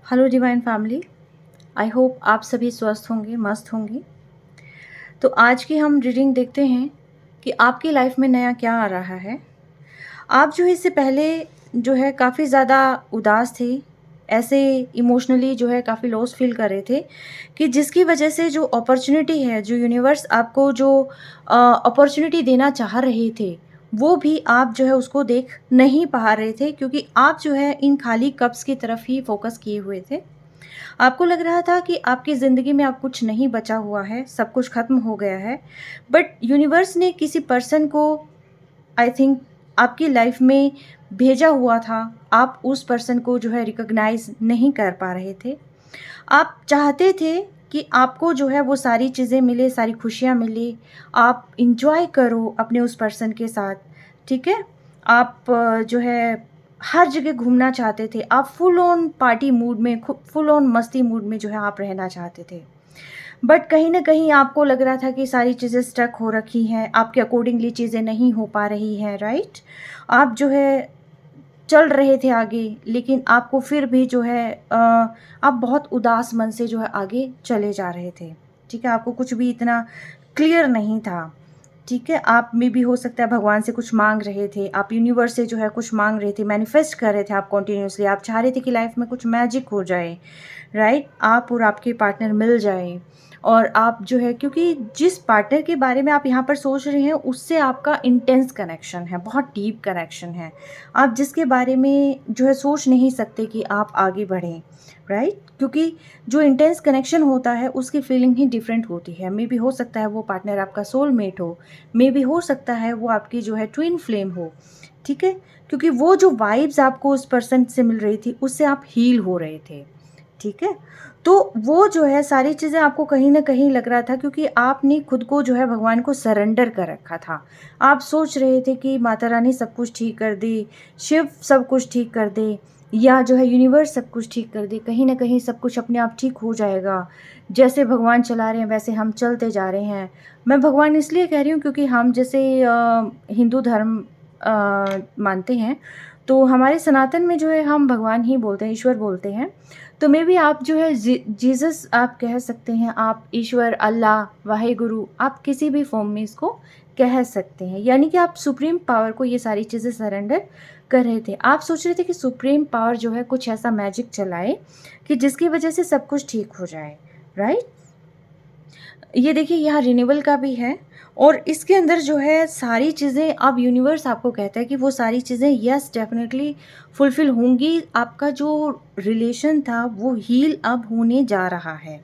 Hello divine family. I hope आप सभी स्वस्थ होंगे, मस्त होंगे। तो आज की हम रीडिंग देखते हैं कि आपकी लाइफ में नया क्या आ रहा है। आप जो है इससे पहले जो है काफ़ी ज़्यादा उदास थे, ऐसे इमोशनली जो है काफ़ी लॉस फील कर रहे थे कि जिसकी वजह से जो अपॉर्चुनिटी है, जो यूनिवर्स आपको जो अपॉर्चुनिटी देना चाह रहे थे, वो भी आप जो है उसको देख नहीं पा रहे थे, क्योंकि आप जो है इन खाली कप्स की तरफ ही फोकस किए हुए थे। आपको लग रहा था कि आपकी ज़िंदगी में अब कुछ नहीं बचा हुआ है, सब कुछ ख़त्म हो गया है। बट यूनिवर्स ने किसी पर्सन को आई थिंक आपकी लाइफ में भेजा हुआ था। आप उस पर्सन को जो है रिकॉग्नाइज़ नहीं कर पा रहे थे। आप चाहते थे कि आपको जो है वो सारी चीज़ें मिले, सारी खुशियाँ मिले, आप एन्जॉय करो अपने उस पर्सन के साथ, ठीक है? आप जो है हर जगह घूमना चाहते थे, आप फुल ऑन पार्टी मूड में, फुल ऑन मस्ती मूड में जो है आप रहना चाहते थे। बट कहीं न कहीं आपको लग रहा था कि सारी चीज़ें स्टक हो रखी हैं, आपके अकॉर्डिंगली चीज़ें नहीं हो पा रही हैं, राइट? आप जो है चल रहे थे आगे, लेकिन आपको फिर भी जो है आप बहुत उदास मन से जो है आगे चले जा रहे थे, ठीक है? आपको कुछ भी इतना क्लियर नहीं था, ठीक है? आप में भी हो सकता है भगवान से कुछ माँग रहे थे, आप यूनिवर्स से जो है कुछ माँग रहे थे, मैनिफेस्ट कर रहे थे आप कंटिन्यूअसली, आप चाह रहे थे कि लाइफ में कुछ मैजिक हो जाए, राइट? आप और आपके पार्टनर मिल जाएँ और आप जो है, क्योंकि जिस पार्टनर के बारे में आप यहाँ पर सोच रहे हैं, उससे आपका इंटेंस कनेक्शन है, बहुत डीप कनेक्शन है। आप जिसके बारे में जो है सोच नहीं सकते कि आप आगे बढ़ें, राइट? क्योंकि जो इंटेंस कनेक्शन होता है उसकी फीलिंग ही डिफरेंट होती है। मे बी हो सकता है वो पार्टनर आपका सोलमेट हो, मे बी हो सकता है वो आपकी जो है ट्विन फ्लेम हो, ठीक है? क्योंकि वो जो वाइब्स आपको उस पर्सन से मिल रही थी, उससे आप हील हो रहे थे, ठीक है? तो वो जो है सारी चीज़ें आपको कहीं न कहीं लग रहा था, क्योंकि आपने खुद को जो है भगवान को सरेंडर कर रखा था। आप सोच रहे थे कि माता रानी सब कुछ ठीक कर दे, शिव सब कुछ ठीक कर दे, या जो है यूनिवर्स सब कुछ ठीक कर दे, कहीं न कहीं सब कुछ अपने आप ठीक हो जाएगा। जैसे भगवान चला रहे हैं वैसे हम चलते जा रहे हैं। मैं भगवान इसलिए कह रही हूँ क्योंकि हम जैसे हिंदू धर्म मानते हैं, तो हमारे सनातन में जो है हम भगवान ही बोलते हैं, ईश्वर बोलते हैं। तो मे बी आप जो है जीसस आप कह सकते हैं, आप ईश्वर, अल्लाह, वाहेगुरु, आप किसी भी फॉर्म में इसको कह सकते हैं। यानी कि आप सुप्रीम पावर को ये सारी चीज़ें सरेंडर कर रहे थे। आप सोच रहे थे कि सुप्रीम पावर जो है कुछ ऐसा मैजिक चलाए कि जिसकी वजह से सब कुछ ठीक हो जाए, राइट? ये देखिए यहाँ रिन्यूअल का भी है, और इसके अंदर जो है सारी चीज़ें अब यूनिवर्स आपको कहता है कि वो सारी चीज़ें यस डेफिनेटली फुलफ़िल होंगी। आपका जो रिलेशन था वो हील अब होने जा रहा है,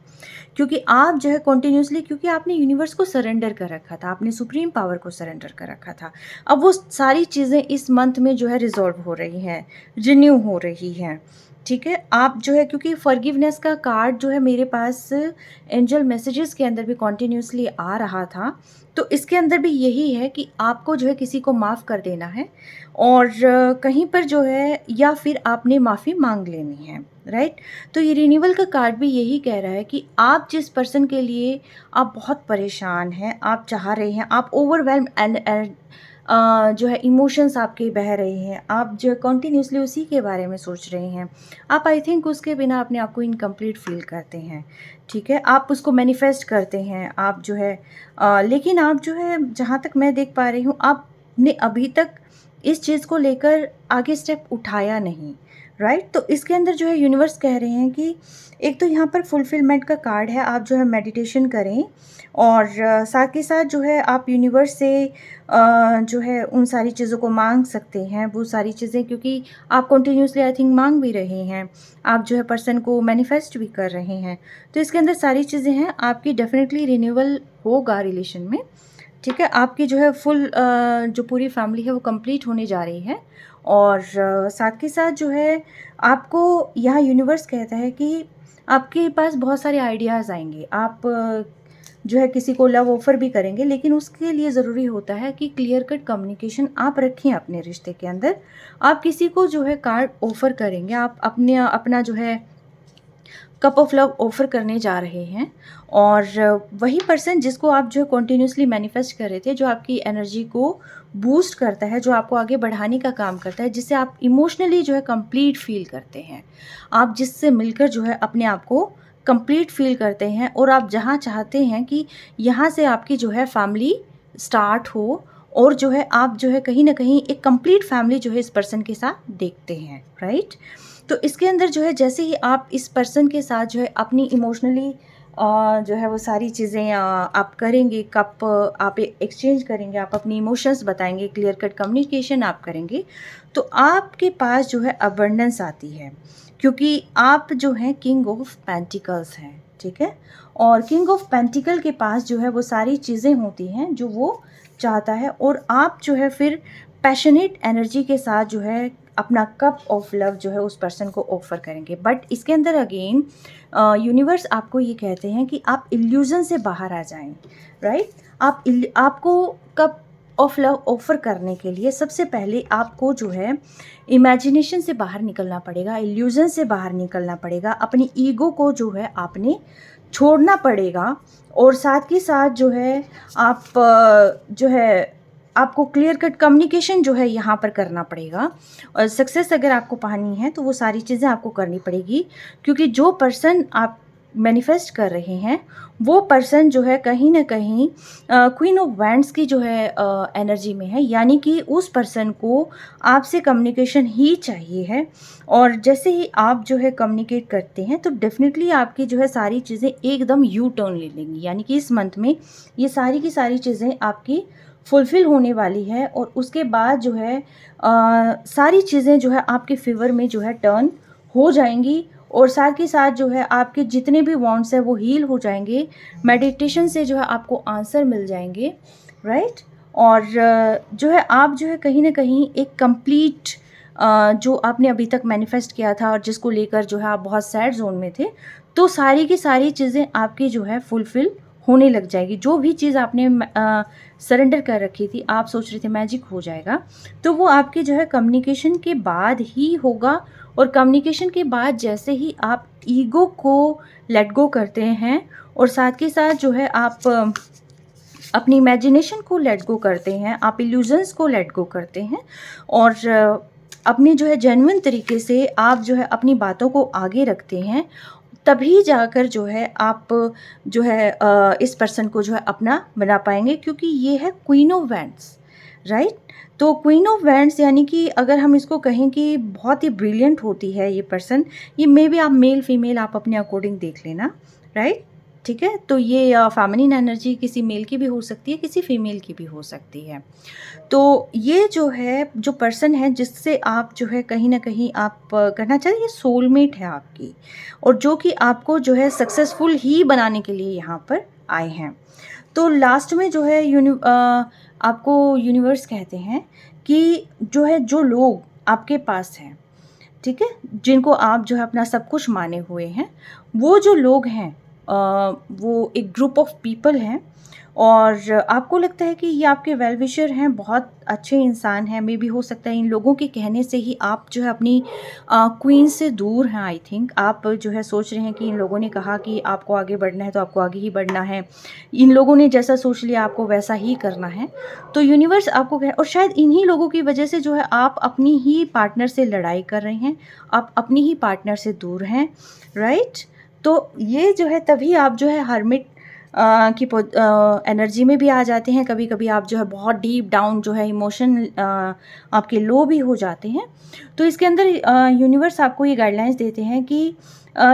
क्योंकि आप जो है कंटिन्यूअसली, क्योंकि आपने यूनिवर्स को सरेंडर कर रखा था, आपने सुप्रीम पावर को सरेंडर कर रखा था। अब वो सारी चीज़ें इस मंथ में जो है रिज़ॉल्व हो रही हैं, रिन्यू हो रही हैं, ठीक है? आप जो है, क्योंकि फॉरगिवनेस का कार्ड जो है मेरे पास एंजल मैसेजेस के अंदर भी कंटिन्यूअसली आ रहा था, तो इसके अंदर भी यही है कि आपको जो है किसी को माफ़ कर देना है, और कहीं पर जो है या फिर आपने माफ़ी मांग लेनी है, राइट? तो ये रिन्यूअल का कार्ड भी यही कह रहा है कि आप जिस पर्सन के लिए आप बहुत परेशान हैं, आप चाह रहे हैं, आप ओवरवेल्म एंड जो है इमोशंस आपके बह रहे हैं, आप जो है कंटिन्यूअसली उसी के बारे में सोच रहे हैं, आप आई थिंक उसके बिना अपने आप को इनकम्प्लीट फील करते हैं, ठीक है? आप उसको मैनिफेस्ट करते हैं, आप जो है लेकिन आप जो है, जहाँ तक मैं देख पा रही हूँ, आपने अभी तक इस चीज़ को लेकर आगे स्टेप उठाया नहीं, राइट? तो इसके अंदर जो है यूनिवर्स कह रहे हैं कि एक तो यहाँ पर फुलफिलमेंट का कार्ड है, आप जो है मेडिटेशन करें, और साथ के साथ जो है आप यूनिवर्स से जो है उन सारी चीज़ों को मांग सकते हैं, वो सारी चीज़ें, क्योंकि आप कंटिन्यूअसली आई थिंक मांग भी रहे हैं, आप जो है पर्सन को मैनिफेस्ट भी कर रहे हैं। तो इसके अंदर सारी चीज़ें हैं, आपकी डेफिनेटली रिन्यूअल होगा रिलेशन में, ठीक है? आपकी जो है फुल जो पूरी फैमिली है वो कंप्लीट होने जा रही है, और साथ के साथ जो है आपको यहाँ यूनिवर्स कहता है कि आपके पास बहुत सारे आइडियाज़ आएँगे। आप जो है किसी को लव ऑफ़र भी करेंगे, लेकिन उसके लिए ज़रूरी होता है कि क्लियर कट कम्युनिकेशन आप रखें अपने रिश्ते के अंदर। आप किसी को जो है कार्ड ऑफ़र करेंगे, आप अपना जो है कप ऑफ लव ऑफ़र करने जा रहे हैं, और वही पर्सन जिसको आप जो कंटिन्यूअसली मैनिफेस्ट कर रहे थे, जो आपकी एनर्जी को बूस्ट करता है, जो आपको आगे बढ़ाने का काम करता है, जिससे आप इमोशनली जो है कंप्लीट फील करते हैं। आप जिससे मिलकर जो है अपने आप को कंप्लीट फील करते हैं और आप जहाँ चाहते हैं कि यहाँ से आपकी जो है फैमिली स्टार्ट हो, और जो है आप जो है कहीं न कहीं एक कंप्लीट फैमिली जो है इस पर्सन के साथ देखते हैं, राइट? तो इसके अंदर जो है जैसे ही आप इस पर्सन के साथ जो है अपनी इमोशनली जो है वो सारी चीज़ें आप करेंगे, कब आप एक्सचेंज करेंगे, आप अपनी इमोशंस बताएँगे, क्लियर कट कम्युनिकेशन आप करेंगे, तो आपके पास जो है अबंडेंस आती है, क्योंकि आप जो हैं किंग ऑफ पेंटिकल्स हैं, ठीक है? और किंग ऑफ पेंटिकल के पास जो है वो सारी चीज़ें होती हैं जो वो चाहता है, और आप जो है फिर पैशनेट एनर्जी के साथ जो है अपना कप ऑफ लव जो है उस पर्सन को ऑफ़र करेंगे। बट इसके अंदर अगेन यूनिवर्स आपको ये कहते हैं कि आप इल्यूज़न से बाहर आ जाएँ, राइट? आपको कप ऑफ लव ऑफ़र करने के लिए सबसे पहले आपको जो है इमेजिनेशन से बाहर निकलना पड़ेगा, इल्यूज़न से बाहर निकलना पड़ेगा, अपनी ईगो को जो है आपने छोड़ना पड़ेगा, और साथ ही साथ जो है आप जो है आपको क्लियर कट कम्युनिकेशन जो है यहाँ पर करना पड़ेगा। और सक्सेस अगर आपको पानी है तो वो सारी चीज़ें आपको करनी पड़ेगी, क्योंकि जो पर्सन आप मैनिफेस्ट कर रहे हैं वो पर्सन जो है कहीं न कहीं क्वीन ऑफ वैंड्स की जो है एनर्जी में है, यानी कि उस पर्सन को आपसे कम्युनिकेशन ही चाहिए है। और जैसे ही आप जो है कम्युनिकेट करते हैं तो डेफ़िनेटली आपकी जो है सारी चीज़ें एकदम यू टर्न ले लेंगी, यानी कि इस मंथ में ये सारी की सारी चीज़ें आपकी फुलफ़िल होने वाली है, और उसके बाद जो है सारी चीज़ें जो है आपके फ़ेवर में जो है टर्न हो जाएँगी, और साथ ही साथ जो है आपके जितने भी वांट्स हैं वो हील हो जाएँगे। मेडिटेशन से जो है आपको आंसर मिल जाएँगे, राइट? और जो है आप जो है कहीं न कहीं एक कंप्लीट जो आपने अभी तक मैनिफेस्ट किया था और जिसको लेकर जो है आप बहुत सैड ज़ोन में थे, तो सारी की सारी चीज़ें आपकी जो है फुलफ़िल होने लग जाएगी। जो भी चीज़ आपने सरेंडर कर रखी थी, आप सोच रहे थे मैजिक हो जाएगा, तो वो आपके जो है कम्युनिकेशन के बाद ही होगा। और कम्युनिकेशन के बाद जैसे ही आप ईगो को लेट गो करते हैं, और साथ के साथ जो है आप अपनी इमेजिनेशन को लेट गो करते हैं, आप इल्यूजन्स को लेट गो करते हैं, और अपनी जो है जेन्युइन तरीके से आप जो है अपनी बातों को आगे रखते हैं, तभी जाकर जो है आप जो है इस पर्सन को जो है अपना बना पाएंगे, क्योंकि ये है क्वीन ऑफ वैंड्स, राइट? तो क्वीन ऑफ वैंड्स यानी कि अगर हम इसको कहें कि बहुत ही ब्रिलियंट होती है ये पर्सन, ये मे बी आप मेल फीमेल आप अपने अकॉर्डिंग देख लेना, राइट? ठीक है, तो ये फेमिनिन एनर्जी किसी मेल की भी हो सकती है, किसी फीमेल की भी हो सकती है। तो ये जो है जो पर्सन है जिससे आप जो है कहीं न कहीं आप कहना चाहिए ये सोलमेट है आपकी, और जो कि आपको जो है सक्सेसफुल ही बनाने के लिए यहाँ पर आए हैं। तो लास्ट में जो है आपको यूनिवर्स कहते हैं कि जो है जो लोग आपके पास हैं, ठीक है? जिनको आप जो है अपना सब कुछ माने हुए हैं, वो जो लोग हैं वो एक ग्रुप ऑफ पीपल हैं, और आपको लगता है कि ये आपके वेल विशर हैं, बहुत अच्छे इंसान हैं। मे बी हो सकता है इन लोगों के कहने से ही आप जो है अपनी क्वीन से दूर हैं। आई थिंक आप जो है सोच रहे हैं कि इन लोगों ने कहा कि आपको आगे बढ़ना है तो आपको आगे ही बढ़ना है, इन लोगों ने जैसा सोच लिया आपको वैसा ही करना है। तो यूनिवर्स आपको कह, और शायद इन्हीं लोगों की वजह से जो है आप अपनी ही पार्टनर से लड़ाई कर रहे हैं, आप अपनी ही पार्टनर से दूर हैं, राइट? तो ये जो है तभी आप जो है हर्मिट की एनर्जी में भी आ जाते हैं। कभी कभी आप जो है बहुत डीप डाउन जो है इमोशन आपके लो भी हो जाते हैं। तो इसके अंदर यूनिवर्स आपको ये गाइडलाइंस देते हैं कि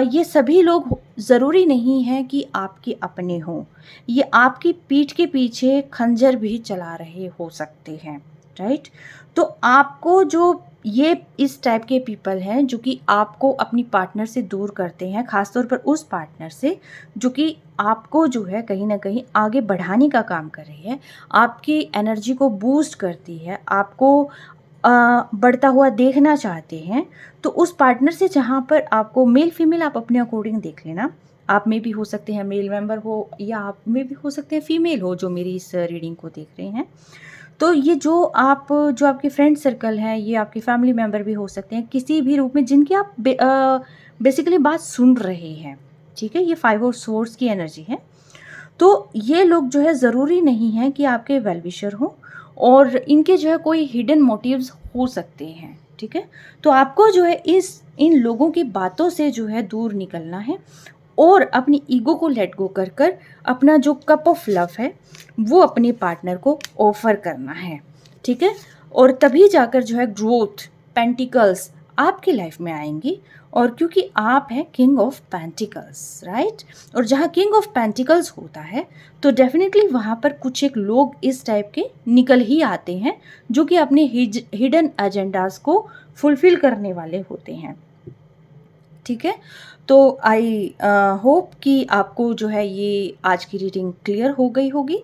ये सभी लोग ज़रूरी नहीं है कि आपके अपने हों, ये आपकी पीठ के पीछे खंजर भी चला रहे हो सकते हैं, राइट? तो आपको जो ये इस टाइप के पीपल हैं जो कि आपको अपनी पार्टनर से दूर करते हैं, ख़ासतौर पर उस पार्टनर से जो कि आपको जो है कहीं न कहीं आगे बढ़ाने का काम कर रही है, आपकी एनर्जी को बूस्ट करती है, आपको बढ़ता हुआ देखना चाहते हैं। तो उस पार्टनर से जहाँ पर आपको मेल फीमेल आप अपने अकॉर्डिंग देख लेना, आप में भी हो सकते हैं मेल मेंबर हो, या आप में भी हो सकते हैं फीमेल हो जो मेरी इस रीडिंग को देख रहे हैं। तो ये जो आपके फ्रेंड सर्कल हैं, ये आपके फैमिली मेंबर भी हो सकते हैं, किसी भी रूप में जिनकी आप बेसिकली बात सुन रहे हैं, ठीक है? ये 5 ऑफ सोर्ड्स की एनर्जी है। तो ये लोग जो है ज़रूरी नहीं है कि आपके वेल विशर हों, और इनके जो है कोई हिडन मोटिव्स हो सकते हैं, ठीक है। तो आपको जो है इन लोगों की बातों से जो है दूर निकलना है और अपनी ईगो को लेट गो कर कर अपना जो कप ऑफ लव है वो अपने पार्टनर को ऑफर करना है, ठीक है। और तभी जाकर जो है ग्रोथ, पेंटिकल्स आपकी लाइफ में आएंगी। और क्योंकि आप हैं किंग ऑफ पेंटिकल्स, राइट। और जहाँ किंग ऑफ पेंटिकल्स होता है तो डेफिनेटली वहाँ पर कुछ एक लोग इस टाइप के निकल ही आते हैं जो कि अपने हिडन एजेंडाज को फुलफिल करने वाले होते हैं, ठीक है। तो आई होप कि आपको जो है ये आज की रीडिंग क्लियर हो गई होगी।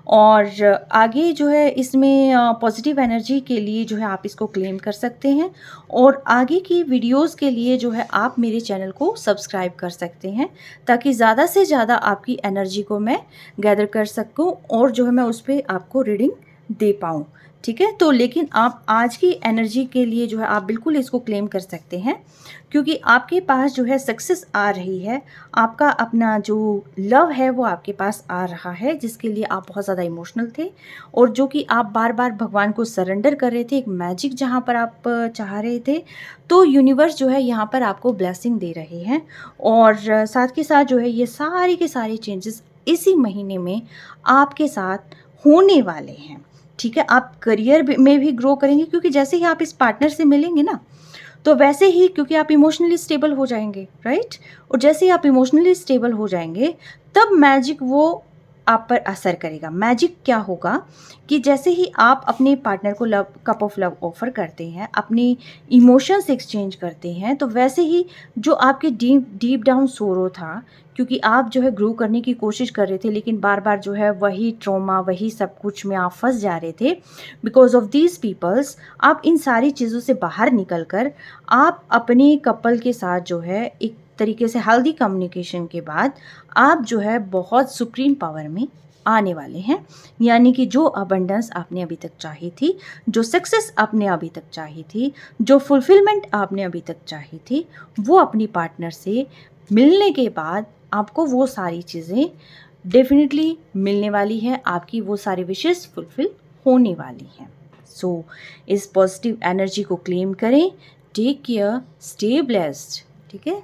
और आगे जो है इसमें पॉजिटिव एनर्जी के लिए जो है आप इसको क्लेम कर सकते हैं और आगे की वीडियोस के लिए जो है आप मेरे चैनल को सब्सक्राइब कर सकते हैं ताकि ज़्यादा से ज़्यादा आपकी एनर्जी को मैं गैदर कर सकूं और जो है मैं उस पर आपको रीडिंग दे पाऊँ, ठीक है। तो लेकिन आप आज की एनर्जी के लिए जो है आप बिल्कुल इसको क्लेम कर सकते हैं क्योंकि आपके पास जो है सक्सेस आ रही है, आपका अपना जो लव है वो आपके पास आ रहा है जिसके लिए आप बहुत ज़्यादा इमोशनल थे और जो कि आप बार बार भगवान को सरेंडर कर रहे थे, एक मैजिक जहाँ पर आप चाह रहे थे। तो यूनिवर्स जो है यहाँ पर आपको ब्लेसिंग दे रहे हैं और साथ के साथ जो है ये सारे के सारे चेंजेस इसी महीने में आपके साथ होने वाले हैं, ठीक है। आप करियर में भी ग्रो करेंगे क्योंकि जैसे ही आप इस पार्टनर से मिलेंगे ना तो वैसे ही क्योंकि आप इमोशनली स्टेबल हो जाएंगे, राइट। और जैसे ही आप इमोशनली स्टेबल हो जाएंगे तब मैजिक वो आप पर असर करेगा। मैजिक क्या होगा कि जैसे ही आप अपने पार्टनर को love cup of love offer करते हैं, अपनी इमोशंस एक्सचेंज करते हैं, तो वैसे ही जो आपके डीप डाउन सोरो था क्योंकि आप जो है ग्रो करने की कोशिश कर रहे थे लेकिन बार बार जो है वही ट्रॉमा, वही सब कुछ में आप फंस जा रहे थे बिकॉज ऑफ दीज पीपल्स, आप इन सारी चीज़ों से बाहर निकल कर आप अपने कपल के साथ जो है एक तरीके से हेल्दी कम्युनिकेशन के बाद आप जो है बहुत सुप्रीम पावर में आने वाले हैं। यानी कि जो अबंडेंस आपने अभी तक चाही थी, जो सक्सेस आपने अभी तक चाही थी, जो फुलफिलमेंट आपने अभी तक चाही थी, वो अपनी पार्टनर से मिलने के बाद आपको वो सारी चीज़ें डेफिनेटली मिलने वाली है, आपकी वो सारी विशेस फुलफिल होने वाली हैं। सो इस पॉजिटिव एनर्जी को क्लेम करें। टेक केयर, स्टे ब्लेस्ड, ठीक है।